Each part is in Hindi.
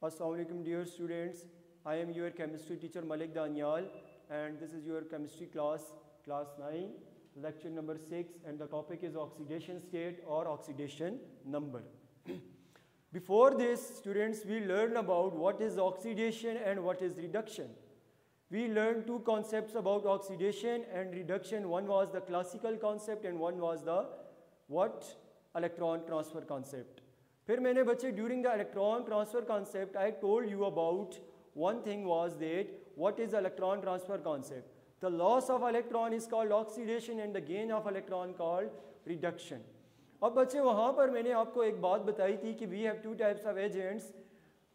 Assalamualaikum dear students, I am your chemistry teacher Malik Danial and this is your chemistry class 9, lecture number 6 and the topic is oxidation state or oxidation number. Before this students we learned about what is oxidation and what is reduction. We learned two concepts about oxidation and reduction. One was the classical concept and one was the electron transfer concept. फिर मैंने बच्चे during the electron transfer concept I told you about one thing was that what is electron transfer concept. The loss of electron is called oxidation and the gain of electron called reduction. अब बच्चे वहाँ पर मैंने आपको एक बात बताई थी कि we have two types of agents.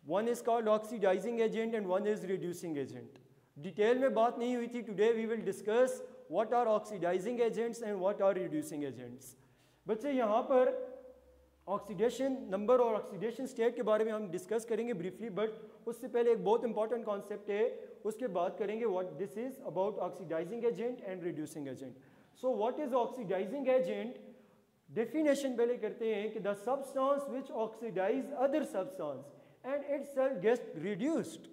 One is called oxidizing agent and one is reducing agent. Detail में बात नहीं हुई थी. Today we will discuss what are oxidizing agents and what are reducing agents. बच्चे यहाँ पर ऑक्सीडेशन नंबर और ऑक्सीडेशन स्टेट के बारे में हम डिस्कस करेंगे ब्रीफली, बट उससे पहले एक बहुत इंपॉर्टेंट कॉन्सेप्ट है, उसके बाद करेंगे what this is about oxidising agent and reducing agent. So what is oxidising agent? Definition पहले करते हैं कि the substance which oxidise other substance and itself gets reduced.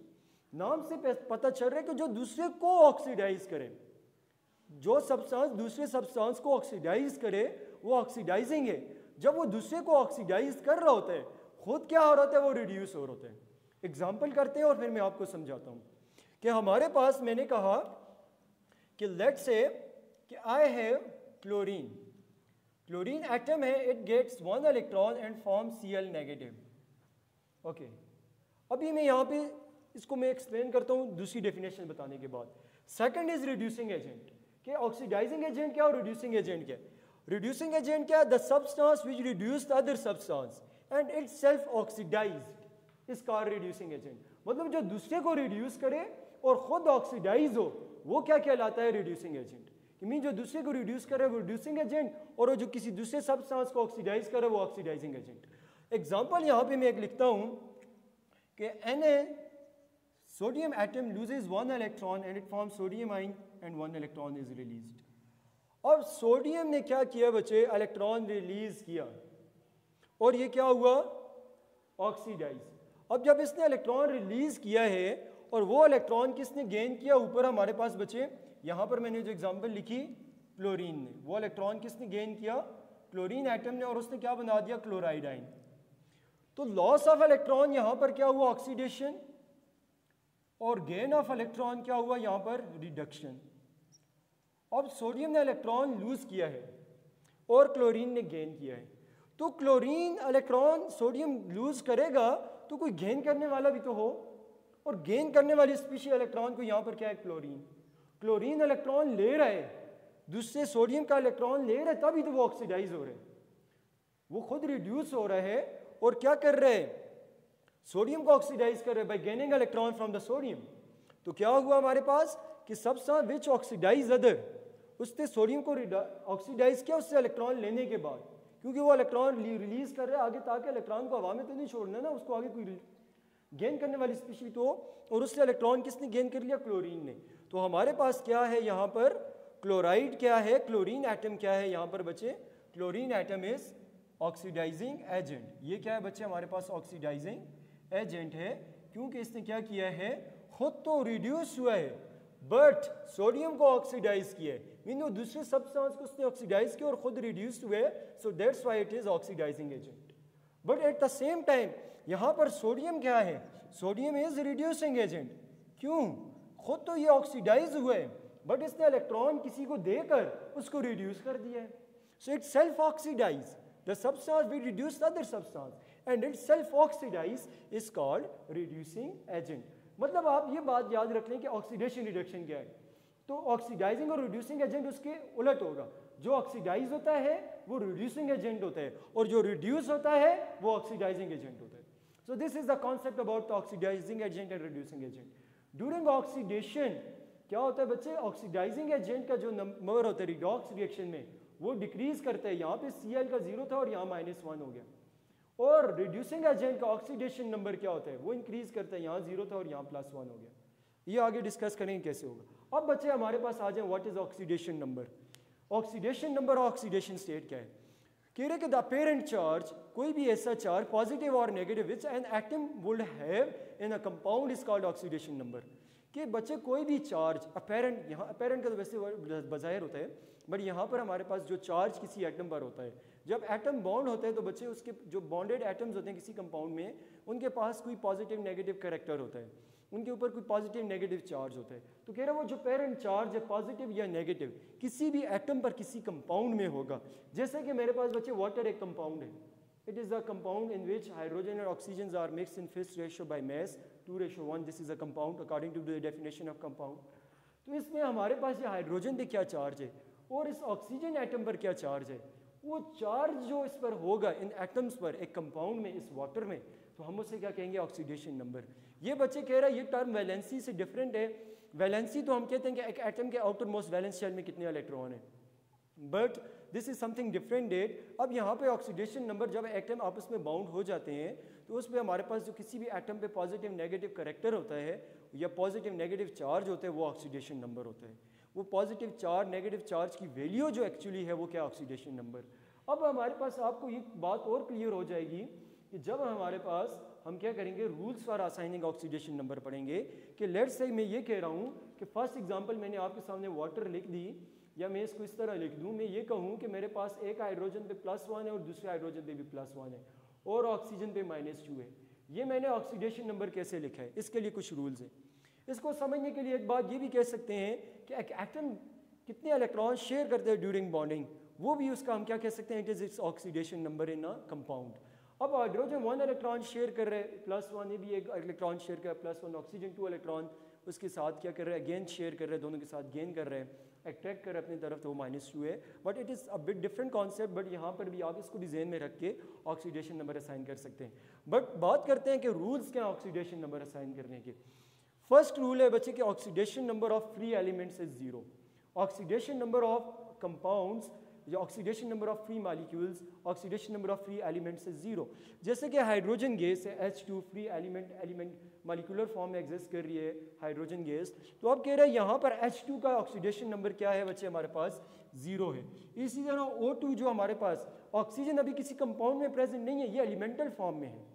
नाम से पता चल रहा है कि जो दूसरे को ऑक्सीडाइज करे, जो सब्सटेंस दूसरे सब्सटेंस को ऑक्सीडाइज करे वो ऑक्सीडाइजिंग है. जब वो दूसरे को ऑक्सीडाइज कर रहा होता है खुद क्या हो रहा होता है, वो रिड्यूस हो रहा होता है. एग्जांपल करते हैं और फिर मैं आपको समझाता हूँ कि हमारे पास मैंने कहा कि लेट्स से कि I have chlorine. Chlorine atom है, it gets one electron and form Cl negative. Okay, अभी मैं यहाँ पे इसको मैं एक्सप्लेन करता हूँ दूसरी डेफिनेशन बताने के बाद. Second is reducing agent. कि ऑक्सीडाइजिंग एजेंट क्या और रिड्यूसिंग एजेंट क्या? Reducing agent क्या? The substance which reduce the other substance and itself oxidized is called reducing agent. मतलब जो दूसरे को reduce करे और खुद oxidize हो वो क्या कहलाता है? reducing agent. मीन जो दूसरे को reduce करे वो reducing agent और जो किसी दूसरे substance को oxidize करे वो oxidizing agent. Example यहाँ पे मैं एक लिखता हूँ कि Na sodium atom loses one electron and it forms sodium ion and one electron is released. अब सोडियम ने क्या किया बच्चे? इलेक्ट्रॉन रिलीज किया और ये क्या हुआ? ऑक्सीडाइज. अब जब इसने इलेक्ट्रॉन रिलीज किया है और वो इलेक्ट्रॉन किसने गेन किया? ऊपर हमारे पास बच्चे यहाँ पर मैंने जो एग्जांपल लिखी क्लोरीन ने, वो इलेक्ट्रॉन किसने गेन किया? क्लोरीन एटम ने, और उसने क्या बना दिया? Chloride ion. तो लॉस ऑफ इलेक्ट्रॉन यहाँ पर क्या हुआ? ऑक्सीडेशन. और गेन ऑफ इलेक्ट्रॉन क्या हुआ? यहाँ पर रिडक्शन. अब सोडियम ने इलेक्ट्रॉन लूज किया है और क्लोरीन ने गेन किया है. तो क्लोरीन इलेक्ट्रॉन सोडियम लूज करेगा तो कोई गेन करने वाला भी तो हो, और गेन करने वाली स्पीशीज इलेक्ट्रॉन को यहाँ पर क्या है? क्लोरीन. क्लोरीन इलेक्ट्रॉन ले रहा है, दूसरे सोडियम का इलेक्ट्रॉन ले रहा है, तभी तो वो ऑक्सीडाइज हो रहे हैं. वो खुद रिड्यूस हो रहा है और क्या कर रहे हैं? सोडियम को ऑक्सीडाइज कर रहे हैं bye gaining electron from the sodium. तो क्या हुआ हमारे पास कि सब्सटेंस व्हिच ऑक्सीडाइज अदर, उसने सोडियम को ऑक्सीडाइज किया उससे इलेक्ट्रॉन लेने के बाद, क्योंकि वो इलेक्ट्रॉन रिलीज कर रहा है आगे, ताकि इलेक्ट्रॉन को हवा में तो नहीं छोड़ना ना, उसको आगे कोई गेन करने वाली स्पीशीज तो, और उससे इलेक्ट्रॉन किसने गेन कर लिया? क्लोरीन ने. तो हमारे पास क्या है यहाँ पर? क्लोराइड क्या है? क्लोरीन एटम क्या है यहाँ पर बच्चे? Chlorine atom is oxidising agent. ये क्या है बच्चे? हमारे पास ऑक्सीडाइजिंग एजेंट है, क्योंकि इसने क्या किया है? खुद तो रिड्यूस हुआ है बट सोडियम को ऑक्सीडाइज किया है. मीन वो दूसरे सब्सटेंस को उसने ऑक्सीडाइज किया और खुद रिड्यूस्ड हुए, so that's why it is oxidising agent. But at the same time यहाँ पर सोडियम क्या है? Sodium is reducing agent. क्यों? खुद तो ये ऑक्सीडाइज हुए बट इसने इलेक्ट्रॉन किसी को देकर उसको रिड्यूस कर दिया है. So itself oxidise the substance we reduce other substance and itself oxidise is called reducing agent. मतलब आप ये बात याद रख लें कि ऑक्सीडेशन रिडक्शन क्या है. तो ऑक्सीडाइजिंग और रिड्यूसिंग एजेंट उसके उलट होगा. जो ऑक्सीडाइज होता है वो रिड्यूसिंग एजेंट होता है और जो रिड्यूस होता है वो ऑक्सीडाइजिंग एजेंट होता है. So this is the concept about oxidising agent and reducing agent. During oxidation क्या होता है बच्चे? ऑक्सीडाइजिंग एजेंट का जो नंबर होता है रिडॉक्स रिएक्शन में वो डिक्रीज करता है. यहाँ पे Cl का 0 था और यहाँ -1 हो गया. और रिड्यूसिंग एजेंट का ऑक्सीडेशन नंबर क्या होता है? वो इंक्रीज करता है. यहाँ 0 था और यहाँ +1 हो गया. ये आगे डिस्कस करेंगे कैसे होगा. अब बच्चे हमारे पास आ जाए what is oxidation number. Oxidation number और ऑक्सीडेशन स्टेट क्या है? कह रहे कि द अपेरेंट चार्ज, कोई भी ऐसा चार्ज पॉजिटिव और negative which an atom would have in a compound is called oxidation number. कि बच्चे कोई भी चार्ज अपेरेंट, यहाँ अपेरेंट का तो वैसे बज़ाहिर होता है, बट यहाँ पर हमारे पास जो चार्ज किसी एटम पर होता है, जब एटम बॉन्ड होते हैं तो बच्चे उसके जो बॉन्डेड एटम्स होते हैं किसी कंपाउंड में, उनके पास कोई पॉजिटिव नेगेटिव कैरेक्टर होता है, उनके ऊपर कोई पॉजिटिव नेगेटिव चार्ज होता है। तो कह रहा है वो जो पेरेंट चार्ज है पॉजिटिव या नेगेटिव किसी भी एटम पर किसी कंपाउंड में होगा। जैसे कि मेरे पास बच्चे वाटर एक कंपाउंड है, it is a compound in which hydrogen और oxygen are mix in fixed ratio by mass 2:1। This is a compound according to the definition of compound. तो इसमें हमारे पास ये हाइड्रोजन पे क्या चार्ज है और इस ऑक्सीजन एटम पर क्या चार्ज है, वो चार्ज जो इस पर होगा इन एटम्स पर एक कंपाउंड में, इस वाटर में, तो हम उसे क्या कहेंगे, ऑक्सीडेशन नंबर। ये बच्चे कह रहा है ये टर्म वैलेंसी से डिफरेंट है। वैलेंसी तो हम कहते हैं कि एक एटम के आउटर मोस्ट वैलेंस शेल में कितने इलेक्ट्रॉन है, but this is something different that. अब यहाँ पे ऑक्सीडेशन नंबर, जब एटम आपस में बाउंड हो जाते हैं तो उस पर हमारे पास जो किसी भी एटम पे पॉजिटिव नेगेटिव करेक्टर होता है या पॉजिटिव नेगेटिव चार्ज होता है वो ऑक्सीडेशन नंबर होता है। वो पॉजिटिव चार्ज नेगेटिव चार्ज की वैल्यू जो एक्चुअली है वो क्या, ऑक्सीडेशन नंबर। अब हमारे पास आपको ये बात और क्लियर हो जाएगी कि जब हमारे पास हम क्या करेंगे, rules for assigning oxidation number पढ़ेंगे। कि लेट्स से मैं ये कह रहा हूँ कि फर्स्ट एग्जांपल मैंने आपके सामने वाटर लिख दी, या मैं इसको इस तरह लिख दूँ, मैं ये कहूँ कि मेरे पास एक हाइड्रोजन पे +1 है और दूसरे हाइड्रोजन पे भी +1 है और ऑक्सीजन पे -2 है। ये मैंने ऑक्सीडेशन नंबर कैसे लिखा है, इसके लिए कुछ रूल्स हैं। इसको समझने के लिए एक बात ये भी कह सकते हैं कि एक एटम कितने इलेक्ट्रॉन शेयर करते हैं ड्यूरिंग बॉन्डिंग, वो भी उसका हम क्या कह सकते हैं, it is its oxidation number in a compound. अब हाइड्रोजन 1 इलेक्ट्रॉन शेयर कर रहे हैं +1, ये भी एक इलेक्ट्रॉन शेयर कर रहा है +1, ऑक्सीजन 2 इलेक्ट्रॉन उसके साथ क्या कर रहे हैं, गेन शेयर कर रहे हैं, दोनों के साथ गेन कर रहे हैं, अट्रैक्ट कर रहे हैं अपनी तरफ, तो वो -2 है। But it is a bit different concept, but यहाँ पर भी आप इसको भी जहन में रख के ऑक्सीडेशन नंबर असाइन कर सकते हैं। बट बात करते हैं कि रूल्स क्या ऑक्सीडेशन नंबर असाइन करने के। फर्स्ट रूल है बच्चे कि oxidation number of free elements is 0। Oxidation number of compounds या oxidation number of free molecules, oxidation number of free elements is 0। जैसे कि हाइड्रोजन गैस है H2 free element molecular form में एग्जिस्ट कर रही है हाइड्रोजन गैस, तो अब कह रहे हैं यहाँ पर H2 का ऑक्सीडेशन नंबर क्या है बच्चे, हमारे पास 0 है। इसी तरह O2 जो हमारे पास, ऑक्सीजन अभी किसी कंपाउंड में प्रेजेंट नहीं है, ये एलिमेंटल फॉर्म में है,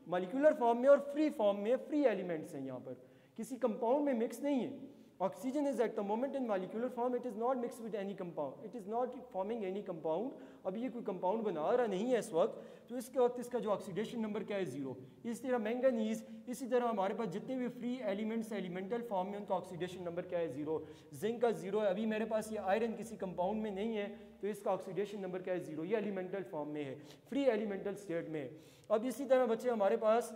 मॉलिक्यूलर फॉर्म में और फ्री फॉर्म में, फ्री एलिमेंट्स हैं यहाँ पर, किसी कंपाउंड में मिक्स नहीं है। Oxygen is at the moment in molecular form, it is not mix with any compound, it is not forming any compound. अभी ये कोई कंपाउंड बना रहा नहीं है इस वक्त, तो इसके वक्त इसका जो ऑक्सीडेशन नंबर क्या है, 0। इसी तरह मैंगनीज, इसी तरह हमारे पास जितने भी फ्री एलिमेंट्स एलिमेंटल फॉर्म में, उनका ऑक्सीडेशन नंबर क्या है, 0। जिंक का 0 है, अभी मेरे पास ये आयरन किसी कंपाउंड में नहीं है, तो इसका ऑक्सीडेशन नंबर क्या है, 0। ये एलिमेंटल फॉर्म में है, फ्री एलिमेंटल स्टेट में है। अब इसी तरह बच्चे हमारे पास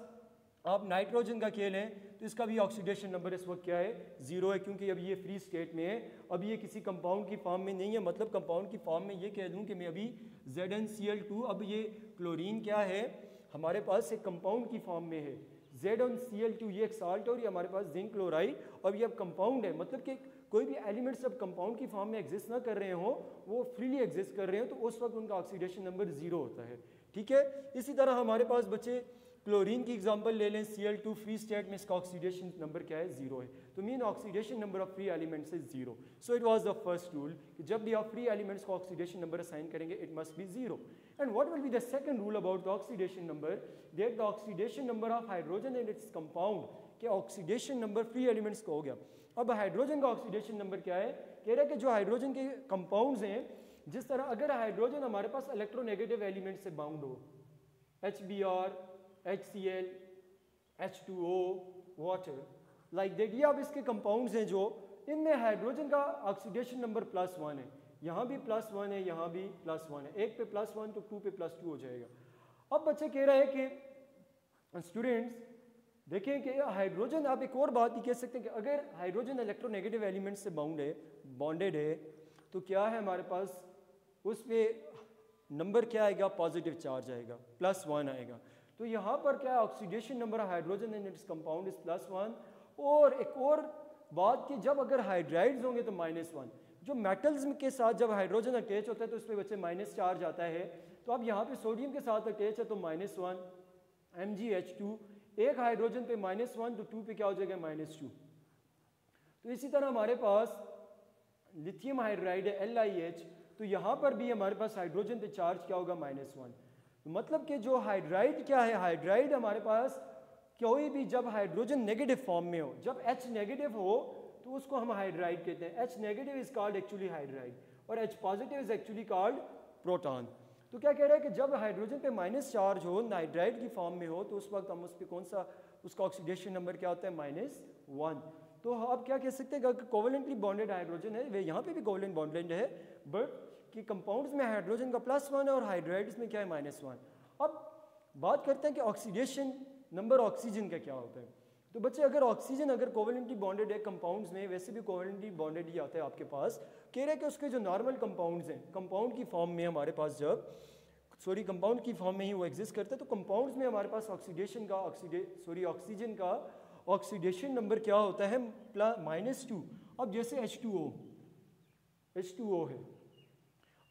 आप नाइट्रोजन का खेल है, तो इसका भी ऑक्सीडेशन नंबर इस वक्त क्या है, 0 है, क्योंकि अब ये फ्री स्टेट में है, अब ये किसी कंपाउंड की फॉर्म में नहीं है। मतलब कंपाउंड की फॉर्म में ये कह दूं कि मैं अभी ZnCl2, अब ये क्लोरीन क्या है हमारे पास एक कंपाउंड की फॉर्म में है, ZnCl2 ये एक साल्ट और ये हमारे पास जिंक क्लोराइड, अब ये अब कंपाउंड है। मतलब कि कोई भी एलिमेंट्स जब कंपाउंड की फॉर्म में एग्जिस्ट ना कर रहे हो, वो फ्रीली एग्जिस्ट कर रहे हो, तो उस वक्त उनका ऑक्सीडेशन नंबर 0 होता है। ठीक है, इसी तरह हमारे पास बच्चे क्लोरीन की एग्जांपल ले लें, Cl2 फ्री स्टेट में, इसका ऑक्सीडेशन नंबर क्या है, 0 है। तो mean oxidation number of free elements is 0। So it was the first rule कि जब भी आप फ्री एलिमेंट्स को ऑक्सीडेशन नंबर असाइन करेंगे, it must be 0। And what will be the second rule about the oxidation number, that the oxidation number of hydrogen and its compound, के ऑक्सीडेशन नंबर फ्री एलिमेंट्स का हो गया। अब हाइड्रोजन का ऑक्सीडेशन नंबर क्या है, कह रहा है कि जो हाइड्रोजन के कंपाउंड्स हैं, जिस तरह अगर हाइड्रोजन हमारे पास इलेक्ट्रोनेगेटिव एलिमेंट से बाउंड हो, HBr, HCl, H2O, water, like that, ये अब इसके कंपाउंड्स हैं जो इनमें हाइड्रोजन का ऑक्सीडेशन नंबर +1 है, यहाँ भी +1 है, यहाँ भी +1 है, एक पे +1 तो 2 पे +2 हो जाएगा। अब बच्चे कह रहे हैं कि स्टूडेंट्स देखें कि हाइड्रोजन, आप एक और बात ही कह सकते हैं कि अगर हाइड्रोजन इलेक्ट्रोनेगेटिव एलिमेंट से बॉन्डेड है, तो क्या है हमारे पास उस पर नंबर क्या आएगा, पॉजिटिव चार्ज आएगा, +1 आएगा। तो यहाँ पर क्या oxidation number hydrogen and its compound is +1। और एक और बात कि जब अगर हाइड्राइड्स होंगे तो -1, जो मेटल्स के साथ जब हाइड्रोजन अटैच होता है तो उस पर बच्चे माइनस चार्ज आता है। तो अब यहाँ पे सोडियम के साथ अटैच है तो -1 MgH2, एक हाइड्रोजन पे -1 तो 2 पे क्या हो जाएगा, -2। तो इसी तरह हमारे पास लिथियम हाइड्राइड है LiH, तो यहाँ पर भी हमारे पास हाइड्रोजन पे चार्ज क्या होगा -1। तो मतलब कि जो हाइड्राइड क्या है, हाइड्राइड हमारे पास कोई भी जब हाइड्रोजन नेगेटिव फॉर्म में हो, जब H नेगेटिव हो तो उसको हम हाइड्राइड कहते हैं। H negative is called actually hydride और H positive is actually called proton. तो क्या कह रहा है कि जब हाइड्रोजन पे माइनस चार्ज हो, नाइट्राइड की फॉर्म में हो, तो उस वक्त हम उस पर कौन सा, उसका ऑक्सीडेशन नंबर क्या होता है -1। तो आप क्या कह सकते हैं कि कोवेलेंटली बॉन्डेड हाइड्रोजन है, वे यहाँ पे भी कोवेलेंट बॉन्डेड है, बट कि कंपाउंड्स में हाइड्रोजन का +1 है और हाइड्राइड्स में क्या है -1। अब बात करते हैं कि ऑक्सीडेशन नंबर ऑक्सीजन का क्या होता है। तो बच्चे अगर ऑक्सीजन अगर कोवेलेंटली बॉन्डेड है कंपाउंड्स में, वैसे भी कोवेलेंटली बॉन्डेड ही आता है आपके पास, कह रहे हैं कि उसके जो नॉर्मल कंपाउंड्स हैं, कंपाउंड की फॉर्म में हमारे पास जब कंपाउंड की फॉर्म में ही वो एग्जिस्ट करते हैं, तो कंपाउंड्स में हमारे पास ऑक्सीडेशन का ऑक्सीजन का ऑक्सीडेशन नंबर क्या होता है -2। अब जैसे H2O है,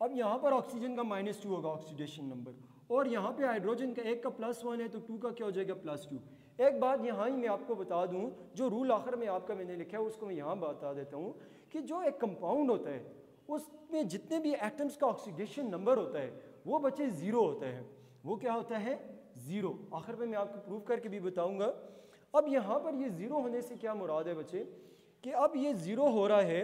अब यहाँ पर ऑक्सीजन का -2 होगा ऑक्सीडेशन नंबर, और यहाँ पे हाइड्रोजन का एक का +1 है तो 2 का क्या हो जाएगा +2। एक बात यहाँ ही मैं आपको बता दूँ, जो रूल आखिर में आपका मैंने लिखा है उसको मैं यहाँ बता देता हूँ कि जो एक कंपाउंड होता है उसमें जितने भी एटम्स का ऑक्सीडेशन नंबर होता है वो बच्चे 0 होता है। वो क्या होता है 0। आखिर में मैं आपको प्रूव करके भी बताऊँगा। अब यहाँ पर ये 0 होने से क्या मुराद है बच्चे, कि अब ये 0 हो रहा है,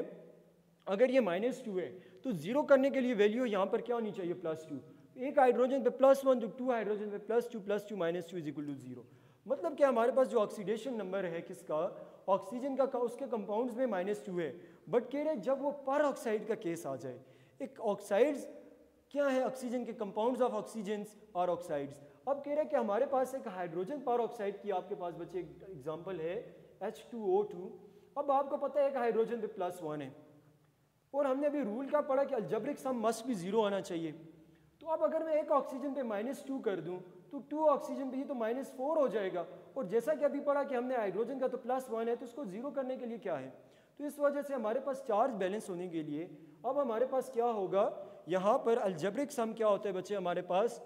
अगर ये -2 है तो 0 करने के लिए वैल्यू यहाँ पर क्या होनी चाहिए +2। एक हाइड्रोजन पे +1 तो 2 हाइड्रोजन पे +2 +2 -2 = 0। मतलब कि हमारे पास जो ऑक्सीडेशन नंबर है किसका, ऑक्सीजन का उसके कंपाउंड्स में -2 है, बट कह रहे जब वो पर ऑक्साइड का केस आ जाए, एक ऑक्साइड्स क्या है, ऑक्सीजन के कंपाउंड्स ऑफ ऑक्सीजन्स और ऑक्साइड्स। अब कह रहे हैं कि हमारे पास एक हाइड्रोजन पर ऑक्साइड की आपके पास बच्चे एग्जांपल है H2O2। अब आपको पता है एक हाइड्रोजन पे +1 है और हमने अभी रूल क्या पढ़ा कि अलजेब्रिक सम मस्ट भी 0 आना चाहिए। तो अब अगर मैं एक ऑक्सीजन पे -2 कर दूं तो 2 ऑक्सीजन पे ये तो -4 हो जाएगा, और जैसा कि अभी पढ़ा कि हमने हाइड्रोजन का तो +1 है तो उसको 0 करने के लिए क्या है, तो इस वजह से हमारे पास चार्ज बैलेंस होने के लिए अब हमारे पास क्या होगा, यहाँ पर अलजेब्रिक सम क्या होता है बच्चे, हमारे पास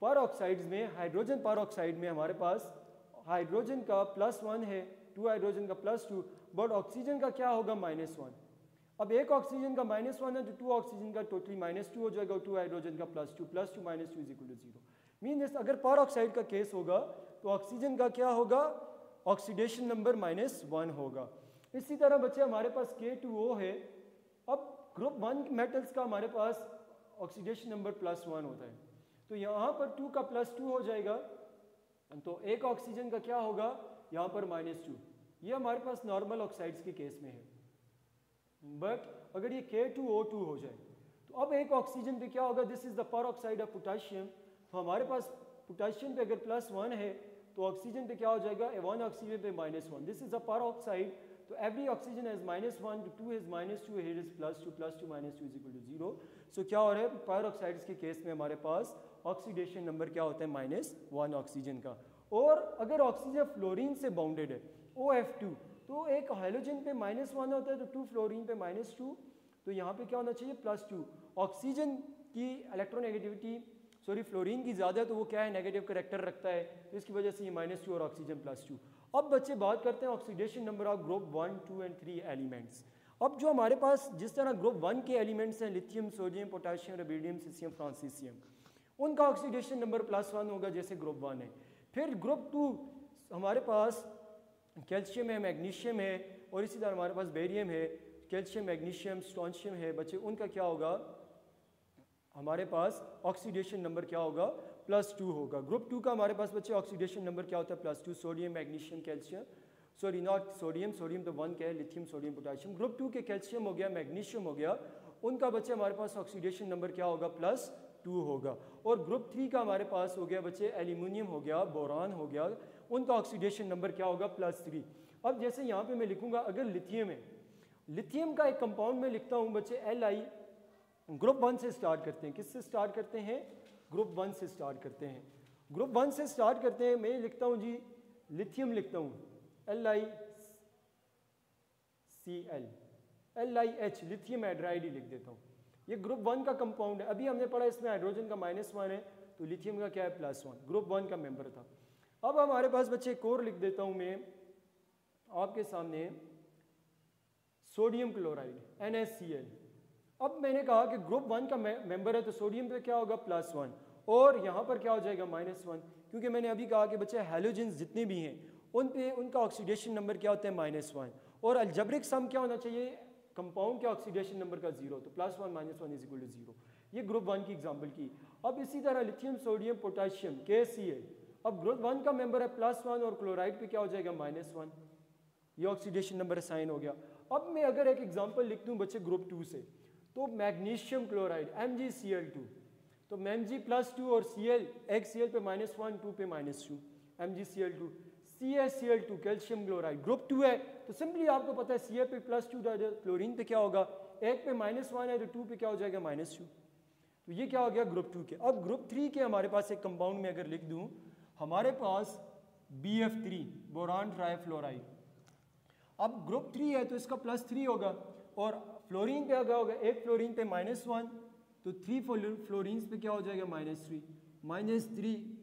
पर ऑक्साइड्स में, हाइड्रोजन पर ऑक्साइड में हमारे पास हाइड्रोजन का +1 है, 2 हाइड्रोजन का +2, बट ऑक्सीजन का क्या होगा -1। अब एक ऑक्सीजन का -1 है तो 2 ऑक्सीजन का टोटली -2 हो जाएगा, 2 हाइड्रोजन का +2 +2 -2 = 0। मीन अगर पर ऑक्साइड का केस होगा तो ऑक्सीजन का क्या होगा, ऑक्सीडेशन नंबर -1 होगा। इसी तरह बच्चे हमारे पास K2O है। अब ग्रुप 1 मेटल्स का हमारे पास ऑक्सीडेशन नंबर +1 होता है, तो यहाँ पर 2 का +2 हो जाएगा, तो एक ऑक्सीजन का क्या होगा यहाँ पर -2। ये हमारे पास नॉर्मल ऑक्साइड्स के केस में है। बट अगर ये K2O2 हो जाए तो अब एक ऑक्सीजन पे क्या होगा, दिस इज द पर ऑक्साइड ऑफ पोटेशियम। तो हमारे पास पोटेशियम पे अगर +1 है तो ऑक्सीजन पे क्या हो जाएगा, 1 ऑक्सीजन पे -1, दिस इज द पर ऑक्साइड। तो every oxygen has -1 to 2 is -2, here is +2 +2 -2 = 0। सो क्या हो रहा है, पर ऑक्साइड्स के केस में हमारे पास ऑक्सीडेशन नंबर क्या होता है -1 ऑक्सीजन का। और अगर ऑक्सीजन फ्लोरीन से बाउंडेड है OF2, तो एक हाइड्रोजन पे -1 होता है तो 2 फ्लोरीन पे -2, तो यहाँ पे क्या होना चाहिए +2। ऑक्सीजन की इलेक्ट्रोनेगेटिविटी फ्लोरीन की ज़्यादा है तो वो क्या है, नेगेटिव करेक्टर रखता है, तो इसकी वजह से ये -2 और ऑक्सीजन +2। अब बच्चे बात करते हैं oxidation number of group 1, 2 and 3 elements. अब जो हमारे पास जिस तरह ग्रुप 1 के एलिमेंट्स हैं, lithium, sodium, potassium, rubidium, caesium, francium, उनका ऑक्सीडेशन नंबर +1 होगा जैसे ग्रुप 1 है। फिर ग्रुप 2 हमारे पास कैल्शियम है, मैग्नीशियम है, और इसी तरह हमारे पास बेरियम है, कैल्शियम, मैग्नीशियम, स्ट्रोंशियम है बच्चे, उनका क्या होगा, हमारे पास ऑक्सीडेशन नंबर क्या होगा +2 होगा। ग्रुप 2 का हमारे पास बच्चे ऑक्सीडेशन नंबर क्या होता है +2, sodium, magnesium, calcium, not sodium, sodium तो 1 का है, लिथियम, सोडियम, पोटेशियम। ग्रुप 2 के कैल्शियम हो गया, मैग्नीशियम हो गया, उनका बच्चे हमारे पास ऑक्सीडेशन नंबर क्या होगा +2 होगा। और ग्रुप 3 का हमारे पास हो गया बच्चे एल्यूमिनियम हो गया, बोरान हो गया, उनका ऑक्सीडेशन नंबर क्या होगा +3। अब जैसे यहाँ पे मैं लिखूँगा अगर लिथियम है, लिथियम का एक कंपाउंड में लिखता हूँ बच्चे Li, ग्रुप 1 से स्टार्ट करते हैं, किससे स्टार्ट करते हैं, ग्रुप 1 से स्टार्ट करते हैं। ग्रुप 1 से स्टार्ट करते हैं, मैं लिखता हूँ जी लिथियम लिखता हूँ LiCl, LiH, लिथियम हाइड्राइड ही लिख देता हूँ। ये ग्रुप 1 का कंपाउंड है, अभी हमने पढ़ा इसमें हाइड्रोजन का -1 है तो लिथियम का क्या है +1, ग्रुप 1 का मेंबर था। अब हमारे पास बच्चे एक और लिख देता हूँ मैं आपके सामने, सोडियम क्लोराइड NaCl। अब मैंने कहा कि ग्रुप 1 का मेंबर है तो सोडियम पे क्या होगा +1 और यहाँ पर क्या हो जाएगा -1, क्योंकि मैंने अभी कहा कि बच्चे हैलोजेंस जितने भी हैं उन पे उनका ऑक्सीडेशन नंबर क्या होता है -1 और अलजेब्रिक सम क्या होना चाहिए कंपाउंड के ऑक्सीडेशन नंबर का 0, तो +1 -1 इज इक्वल टू 0। ये ग्रुप 1 की एग्जांपल की। अब इसी तरह लिथियम सोडियम पोटेशियम KCl, अब ग्रुप 1 का मेंबर है +1 और क्लोराइड पे क्या हो जाएगा -1, ये ऑक्सीडेशन नंबर असाइन हो गया। अब मैं अगर एक एग्जांपल लिख दूं बच्चे ग्रुप 2 से, तो मैग्नीशियम क्लोराइड MgCl2, तो Mg+2 और Cl, एक Cl पे -1 2 पे -2 MgCl2, CaCl2 calcium chloride group 2 है, तो सिंपली आपको पता है Cl पे +2 डाल दिया, क्लोरीन पे क्या होगा, एक पे -1 है तो 2 पे क्या हो जाएगा -2, तो ये क्या हो गया ग्रुप 2 के। अब ग्रुप 3 के हमारे पास एक कंपाउंड में अगर लिख दूं, हमारे पास BF3 बोरान ट्राइफ्लोराइड, अब ग्रुप 3 है तो इसका +3 होगा और फ्लोरीन पे क्या होगा, एक फ्लोरीन पे -1 तो 3 फ्लोरीन्स पे क्या हो जाएगा -3, -3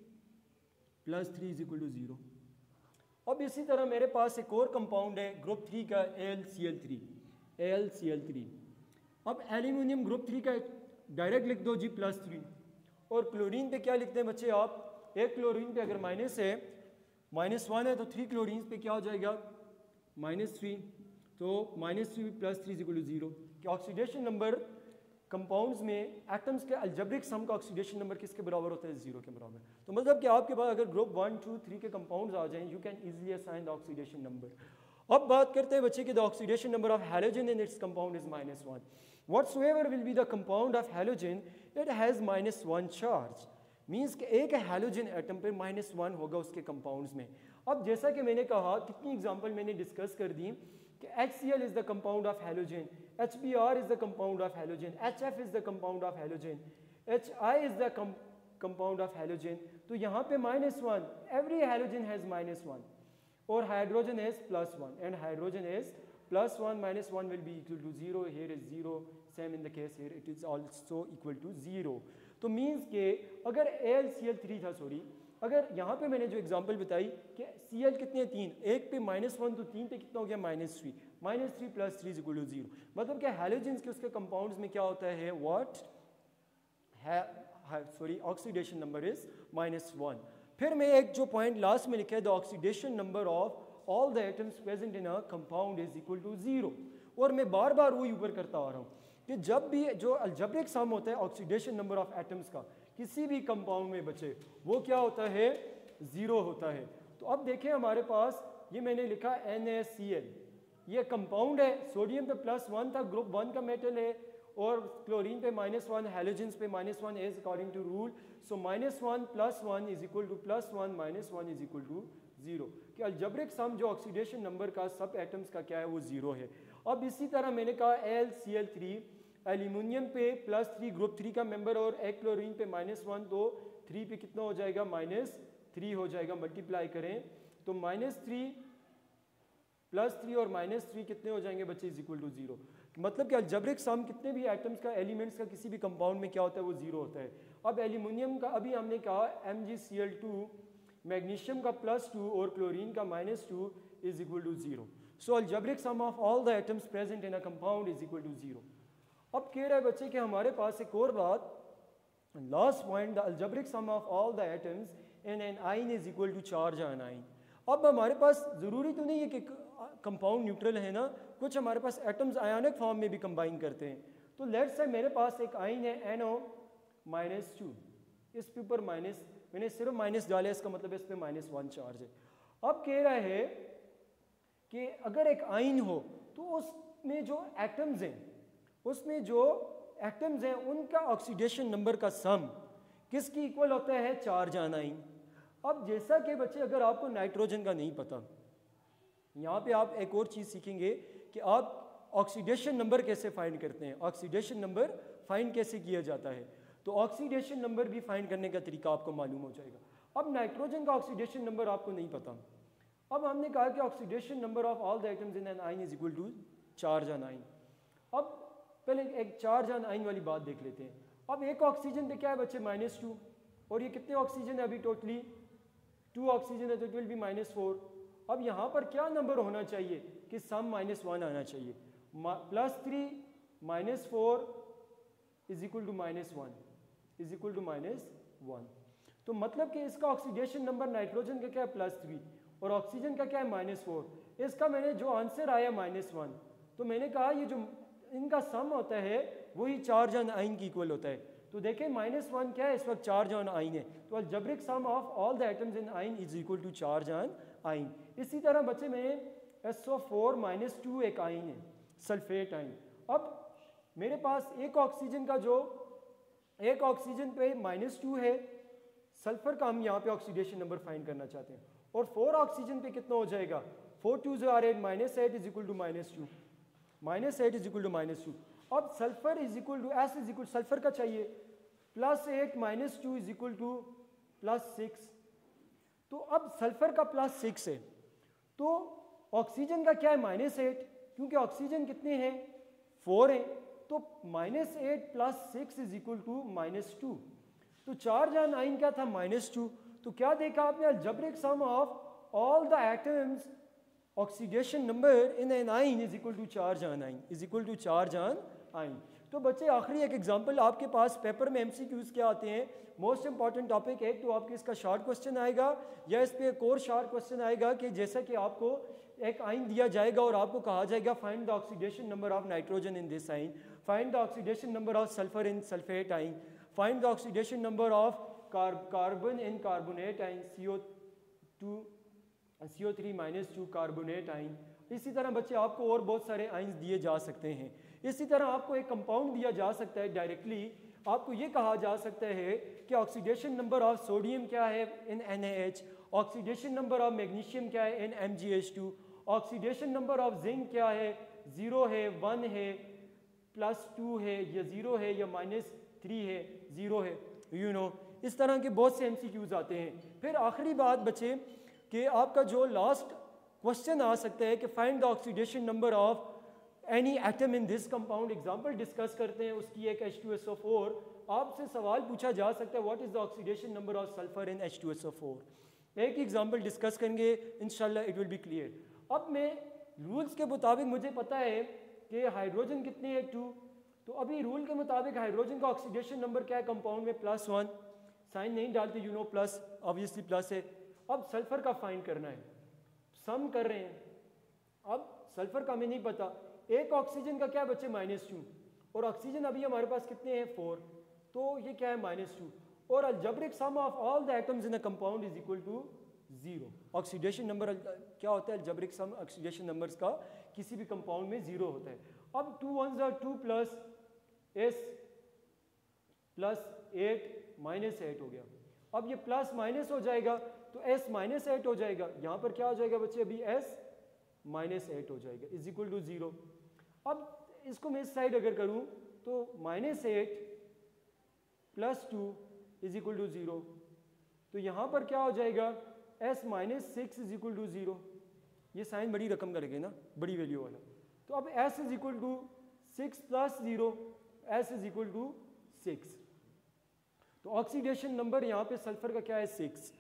+3 इज इक्वल टू 0। अब इसी तरह मेरे पास एक और कंपाउंड है ग्रुप 3 का AlCl3। अब एल्यूमिनियम ग्रुप 3 का डायरेक्ट लिख दो जी +3 और क्लोरीन पे क्या लिखते हैं बच्चे आप, एक क्लोरीन पे अगर माइनस है -1 है तो 3 क्लोरीन पे क्या हो जाएगा -3, तो -3 +3 इज इक्वल टू 0। कि ऑक्सीडेशन नंबर कंपाउंड्स में एटम्स के अलजेब्रिक सम का ऑक्सीडेशन नंबर किसके बराबर होता है, 0 के बराबर। तो मतलब कि आपके पास अगर ग्रुप 1 2 3 के कंपाउंड्स आ जाएं, you can easily assign the oxidation number. अब बात करते हैं बच्चे कि the oxidation number of halogen in its compound is -1। Whatsoever will be the compound of halogen it has -1 charge, means कि एक हैलोजन एटम पे -1 होगा उसके कंपाउंड्स में। अब जैसा कि मैंने कहा, कितनी एग्जांपल मैंने डिस्कस कर दी कि HCl is the compound of halogen, HBr is the compound of halogen, HF is the compound of halogen, HI is the compound of halogen, तो यहाँ पे -1, every halogen has -1 और hydrogen has +1 and hydrogen is +1 -1 will be equal to 0, here is 0, same in the case here it is also equal to 0। तो means के अगर AlCl3 था, सॉरी, अगर यहाँ पे मैंने जो एग्जांपल बताई कि Cl कितने 3, एक पे -1 तो 3 पे कितना हो गया -3, -3 + 3 = 0। मतलब कि हैलोजेंस के उसके कंपाउंड्स में क्या होता है, व्हाट है, सॉरी, ऑक्सीडेशन नंबर इज -1। फिर मैं एक जो पॉइंट लास्ट में लिखा है, the oxidation number of all the atoms present in a compound is equal to 0। और मैं बार बार वही ऊपर करता आ रहा हूँ कि जब भी जो अलजेब्रिक सम होता है ऑक्सीडेशन नंबर ऑफ एटम्स का किसी भी कंपाउंड में बचे, वो क्या होता है, 0 होता है। तो अब देखें हमारे पास ये मैंने लिखा NaCl, ये कंपाउंड है, सोडियम पे +1 था, ग्रुप 1 का मेटल है और क्लोरीन पे -1, हैलोजेंस पे -1 as according to rule, so -1 + 1 is equal to +1 -1 is equal to 0। कि अलजेब्रिक सम जो ऑक्सीडेशन नंबर का सब एटम्स का क्या है, वो 0 है। अब इसी तरह मैंने कहा AlCl3, एल्यूमिनियम पे +3 ग्रुप 3 का मेंबर और एक क्लोरीन पे -1, तो 3 पे कितना हो जाएगा, -3 हो जाएगा, मल्टीप्लाई करें तो -3 +3 और -3 कितने हो जाएंगे बच्चे, इज इक्वल टू 0। मतलब कि अलजेब्रिक सम कितने भी एटम्स का, एलिमेंट्स का किसी भी कंपाउंड में क्या होता है, वो 0 होता है। अब एल्यूमिनियम का अभी हमने कहा MgCl2, मैग्नीशियम का +2 और क्लोरीन का -2 is equal to 0। So algebraic sum of all the atoms present in a compound is equal to 0। अब कह रहा है बच्चे कि हमारे पास एक और बात, last point, the algebraic sum of all the atoms in an ion is equal to charge on ion. अब हमारे पास ज़रूरी तो नहीं है कि कंपाउंड न्यूट्रल है ना, कुछ हमारे पास एटम्स आयनिक फॉर्म में भी कंबाइन करते हैं। तो लेट्स से मेरे पास एक आयन है NO-2, इस पे ऊपर माइनस, मैंने सिर्फ माइनस डाला, इसका मतलब इस पे -1 चार्ज है। अब कह रहा है कि अगर एक आयन हो तो उसमें जो एटम्स हैं उनका ऑक्सीडेशन नंबर का सम किसकी इक्वल होता है, चार्ज ऑन आयन। अब जैसा कि बच्चे अगर आपको नाइट्रोजन का नहीं पता, यहाँ पे आप एक और चीज़ सीखेंगे कि आप ऑक्सीडेशन नंबर कैसे फाइंड करते हैं, ऑक्सीडेशन नंबर फाइंड कैसे किया जाता है, तो ऑक्सीडेशन नंबर भी फाइंड करने का तरीका आपको मालूम हो जाएगा। अब नाइट्रोजन का ऑक्सीडेशन नंबर आपको नहीं पता, अब हमने कहा कि oxidation number of all the items in an ion is equal to charge on ion. अब पहले एक चार्ज ऑन आयन वाली बात देख लेते हैं। अब एक ऑक्सीजन पे क्या है बच्चे, -2, और ये कितने ऑक्सीजन है अभी, टोटली 2 ऑक्सीजन है, तो इट विल बी -4। अब यहाँ पर क्या नंबर होना चाहिए कि सम -1 आना चाहिए, +3 -4 is equal to -1 is equal to -1। तो मतलब कि इसका ऑक्सीडेशन नंबर नाइट्रोजन का क्या है +3 और ऑक्सीजन का क्या है -4। इसका मैंने जो आंसर आया -1, तो मैंने कहा ये जो इनका सम होता है वही चार्ज ऑन आइन की इक्वल होता है। तो देखें -1 क्या है इस वक्त चार्ज ऑन आइन है, तो algebraic sum of all the atoms in ion is equal to charge on ion. इसी तरह बच्चे में SO4 -2 एक आइन है, सल्फेट आइन। अब मेरे पास एक ऑक्सीजन पे -2 है, सल्फर का हम यहाँ पे ऑक्सीडेशन नंबर फाइंड करना चाहते हैं, और 4 ऑक्सीजन पे कितना हो जाएगा, 4 2s are 8 -8 is equal to -2 -8 is equal to -2। अब sulphur is equal to S is equal sulphur का चाहिए +8 -2 इज इक्वल टू +6। तो अब सल्फर का +6 है, तो ऑक्सीजन का क्या है -8, क्योंकि ऑक्सीजन कितने हैं 4 हैं, तो -8 + 6 इज इक्वल टू -2। तो चार्ज ऑन आइन क्या था -2। तो क्या देखा आपने, algebraic sum of all the atoms oxidation number in an ion is equal to charge on ion is equal to charge on ion. तो बच्चे आखिरी एक एग्जांपल आपके पास पेपर में MCQs क्या आते हैं, मोस्ट इंपॉर्टेंट टॉपिक एक तो आपके इसका शॉर्ट क्वेश्चन आएगा, या इस पे एक और शॉर्ट क्वेश्चन आएगा कि जैसा कि आपको एक आइन दिया जाएगा और आपको कहा जाएगा find the oxidation number of nitrogen in this ion, find the oxidation number of sulphur in sulphate ion, find the oxidation number of carbon in carbonate ion, CO3 -2 carbonate आइन। इसी तरह बच्चे आपको और बहुत सारे आइंस दिए जा सकते हैं। इसी तरह आपको एक कंपाउंड दिया जा सकता है, डायरेक्टली आपको ये कहा जा सकता है कि ऑक्सीडेशन नंबर ऑफ सोडियम क्या है इन NaH, oxidation number of magnesium क्या है इन MgH2, oxidation number of zinc क्या है, 0 है, 1 है, +2 है, या 0 है, या -3 है, 0 है, इस तरह के बहुत से MCQs आते हैं। फिर आखिरी बात बच्चे कि आपका जो लास्ट क्वेश्चन आ सकता है कि find the oxidation number of any atom in this compound. Example discuss करते हैं उसकी, एक H2SO4, आपसे सवाल पूछा जा सकता है what is the oxidation number of sulphur in H2SO4। एक ही एग्जांपल डिस्कस करेंगे, इंशाल्लाह इट विल बी क्लियर। अब मैं रूल्स के मुताबिक मुझे पता है कि हाइड्रोजन कितने हैं 2, तो अभी रूल के मुताबिक हाइड्रोजन का ऑक्सीडेशन नंबर क्या है कंपाउंड में +1, साइन नहीं डालते, प्लस ऑब्वियसली प्लस है। अब सल्फर का फाइंड करना है, सम कर रहे हैं। अब सल्फर का हमें नहीं पता, एक ऑक्सीजन का क्या है बच्चे -2, और ऑक्सीजन अभी हमारे पास कितने हैं 4, तो ये क्या है -2, और algebraic sum of all the atoms in a compound is equal to 0। Oxidation number क्या होता है, अलजेब्रिक सम ऑक्सीडेशन नंबर्स का किसी भी कंपाउंड में 0 होता है। अब 2 1s are 2 + S + 8 -8 हो गया। अब ये प्लस माइनस हो जाएगा तो S -8 हो जाएगा, यहाँ पर क्या हो जाएगा बच्चे, अभी S -8 हो जाएगा इज इक्वल टू 0। अब इसको मैं इस साइड अगर करूँ तो -8 + 2 इज इक्वल टू 0, तो यहाँ पर क्या हो जाएगा, S -6 इज इक्वल टू 0। ये साइन बड़ी रकम का लगे ना, बड़ी वैल्यू वाला, तो अब S is equal to 6 + 0, S is equal to 6। तो ऑक्सीडेशन नंबर यहाँ पे सल्फर का क्या है 6।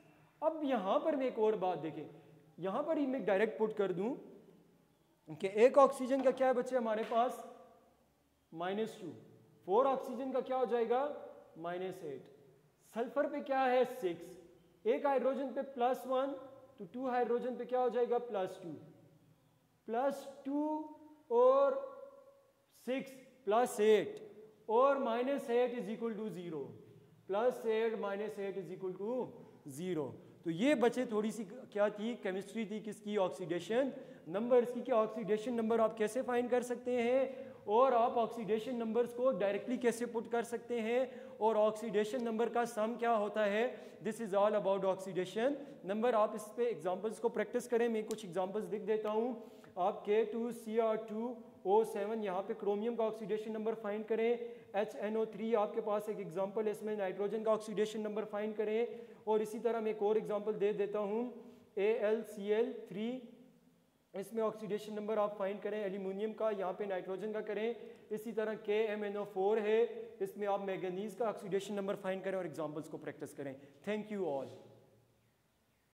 अब यहाँ पर मैं एक और बात देखें, यहाँ पर ही मैं डायरेक्ट पुट कर दूँ कि एक ऑक्सीजन का क्या है बच्चे हमारे पास -2, 4 ऑक्सीजन का क्या हो जाएगा -8, सल्फर पे क्या है 6, एक हाइड्रोजन पे +1 तो 2 हाइड्रोजन पे क्या हो जाएगा +2 और 6 +8 और -8 is equal to 0, +8 -8 is equal to 0। तो ये बच्चे थोड़ी सी क्या थी, केमिस्ट्री थी किसकी, ऑक्सीडेशन नंबर्स की। कि ऑक्सीडेशन नंबर आप कैसे फाइंड कर सकते हैं, और आप ऑक्सीडेशन नंबर्स को डायरेक्टली कैसे पुट कर सकते हैं, और ऑक्सीडेशन नंबर का सम क्या होता है। This is all about oxidation number. आप इस पे एग्जांपल्स को प्रैक्टिस करें, मैं कुछ एग्जांपल्स लिख देता हूँ। आप K2Cr2O7 यहाँ पे क्रोमियम का ऑक्सीडेशन नंबर फाइंड करें, HNO3 आपके पास एक एग्जांपल है, इसमें नाइट्रोजन का ऑक्सीडेशन नंबर फाइंड करें, और इसी तरह मैं एक और एग्जांपल दे देता हूँ AlCl3, इसमें ऑक्सीडेशन नंबर आप फाइंड करें एल्यूमिनियम का, यहाँ पे नाइट्रोजन का करें। इसी तरह KMnO4 है, इसमें आप मैंगनीज का ऑक्सीडेशन नंबर फाइंड करें और एग्जांपल्स को प्रैक्टिस करें। Thank you all.